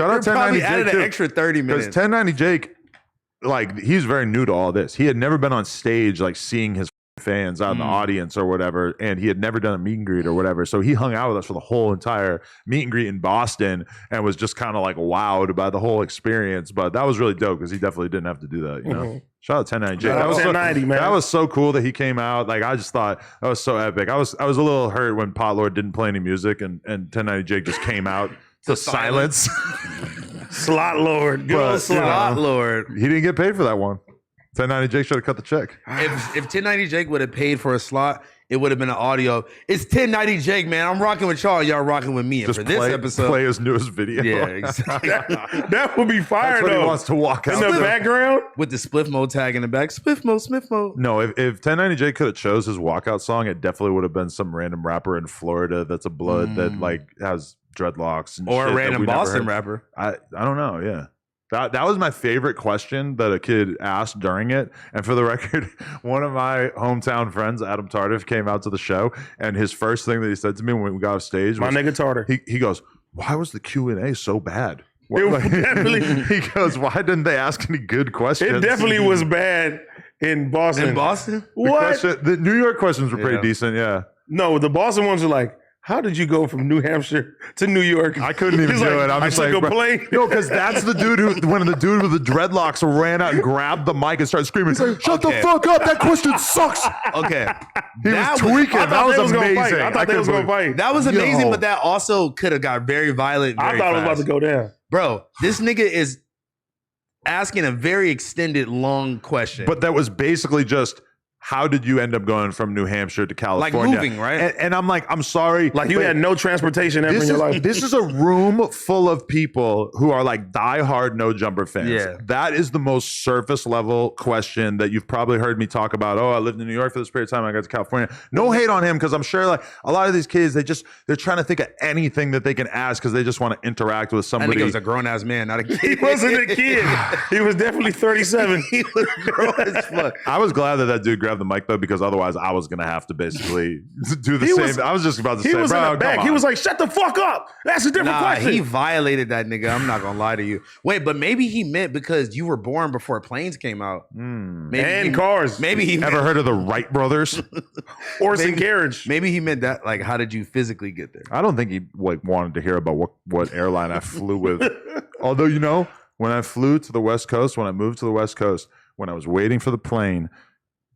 Shout out 1090 added Jake an too. extra 30 minutes. Because 1090 Jake, like, he's very new to all this. He had never been on stage, like, seeing his fans out in the audience or whatever, and he had never done a meet and greet or whatever. So he hung out with us for the whole entire meet and greet in Boston and was just kind of like wowed by the whole experience. But that was really dope because he definitely didn't have to do that, you know. Shout out 1090 Jake. Shout out 1090, man. That was so cool that he came out. Like, I just thought that was so epic. I was a little hurt when Pot Lord didn't play any music and 1090 Jake just came out to silence. Slot Lord. Good old But, Slot. Lord. He didn't get paid for that one. 1090 Jake should have cut the check. If 1090 Jake would have paid for a slot, it would have been an audio. It's 1090 Jake, man. I'm rocking with y'all. Y'all rocking with me. And Just for this episode, play his newest video. yeah, exactly. That would be fire, That's what though. he wants to walk out. In the to. background? With the spliff mode tag in the back. Spliff mode, Smith mode. No, if 1090 Jake could have chose his walkout song, it definitely would have been some random rapper in Florida that's a blood that like has dreadlocks and Or shit a that random we never Boston heard. rapper. I don't know. Yeah. That was my favorite question that a kid asked during it. And for the record, one of my hometown friends, Adam Tardif, came out to the show, and his first thing that he said to me when we got off stage My was, nigga Tartar. he goes, "Why was the Q&A so bad?" It was definitely- he goes, "Why didn't they ask any good questions?" It definitely was bad in Boston. In Boston? What? The New York questions were pretty Yeah. decent. Yeah. No, the Boston ones are like, how did you go from New Hampshire to New York? I couldn't even He's do like, it. I'm I just took like, a bro. plane. No, because that's the dude who, when the dude with the dreadlocks ran out and grabbed the mic and started screaming, "Shut the Okay. fuck up! That question sucks." Okay. He That was was- tweaking. I That thought was they was gonna amazing. fight. I thought they was gonna fight. That was amazing, Yo. but that also could have got very violent. I Very thought it was about fast. to go down. Bro, this nigga is asking a very extended, long question. But that was basically just, how did you end up going from New Hampshire to California? moving, right? And I'm like, I'm sorry. Like you but had no transportation ever in your life. This is a room full of people who are like diehard No Jumper fans. Yeah. That is the most surface level question that you've probably heard me talk about. Oh, I lived in New York for this period of time. I got to California. No hate on him, because I'm sure like a lot of these kids, they're trying to think of anything that they can ask because they just want to interact with I somebody. think it was a grown ass man, not a kid. He wasn't a kid. He was definitely 37. He was grown as fuck. I was glad that dude grabbed the mic though, because otherwise I was gonna have to basically do the He same. was- I was just about to He say, was bro, in the back. come He on." was like, shut the fuck up. That's a different Nah, question. he violated that nigga. I'm not gonna lie to you. Wait, but maybe he meant because you were born before planes came out. Maybe and he, cars. Maybe he Ever meant, heard of the Wright brothers? Horse and maybe- carriage. maybe he meant that like how did you physically get there? I don't think he like wanted to hear about what airline I flew with. Although, you know, when I flew to the West Coast, when I moved to the West Coast, when I was waiting for the plane,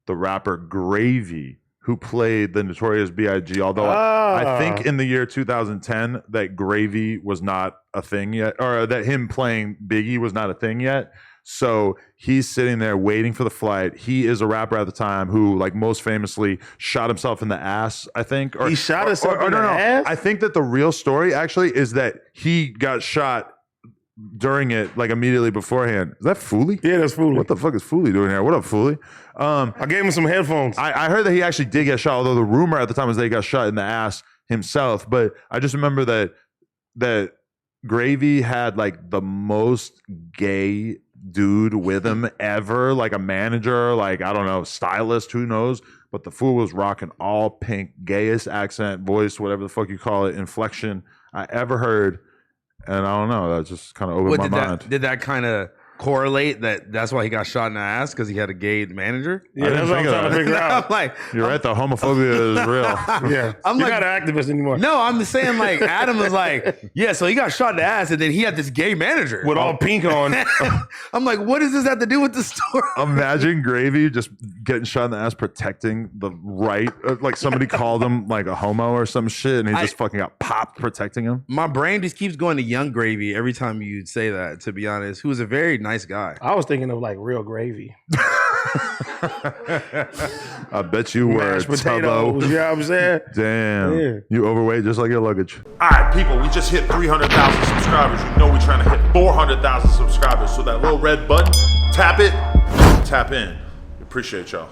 the rapper Gravy, who played the Notorious B.I.G., although I think in the year 2010 that Gravy was not a thing yet, or that him playing Biggie was not a thing yet. So he's sitting there waiting for the flight. He is a rapper at the time who, like, most famously shot himself in the ass, I think. Or, He shot himself in no, the no. ass? I think that the real story actually is that he got shot during it, like immediately beforehand. Is that Fooley? Yeah, that's foolish. What the fuck is Fooley doing here? What up, Fooley? I gave him some headphones. I heard that he actually did get shot, although the rumor at the time was that he got shot in the ass himself. But I just remember that Gravy had like the most gay dude with him ever, like a manager, like, I don't know, stylist, who knows. But the fool was rocking all pink, gayest accent, voice, whatever the fuck you call it, inflection I ever heard. And I don't know, that just kind of opened my mind. Did that kind of correlate that's why he got shot in the ass because he had a gay manager? Yeah, that's what I'm trying to figure I'm out. like, You're right, the homophobia is real. Yeah. I'm You're like- not an activist anymore. no, I'm saying like Adam was like, yeah, so he got shot in the ass and then he had this gay manager. With all pink on. I'm like, what does this have to do with the story? Imagine Gravy just getting shot in the ass protecting the right. Like somebody called him like a homo or some shit, and he just fucking got popped protecting him. My brain just keeps going to Young Gravy every time you say that, to be honest, who was a very nice guy. I was thinking of like real gravy. I bet you were, Mashed potatoes. Tubbo. You know what I'm saying? Damn. Yeah. You overweight just like your luggage. All right, people, we just hit 300,000 subscribers. You know we're trying to hit 400,000 subscribers. So that little red button, tap it, tap in. Appreciate y'all.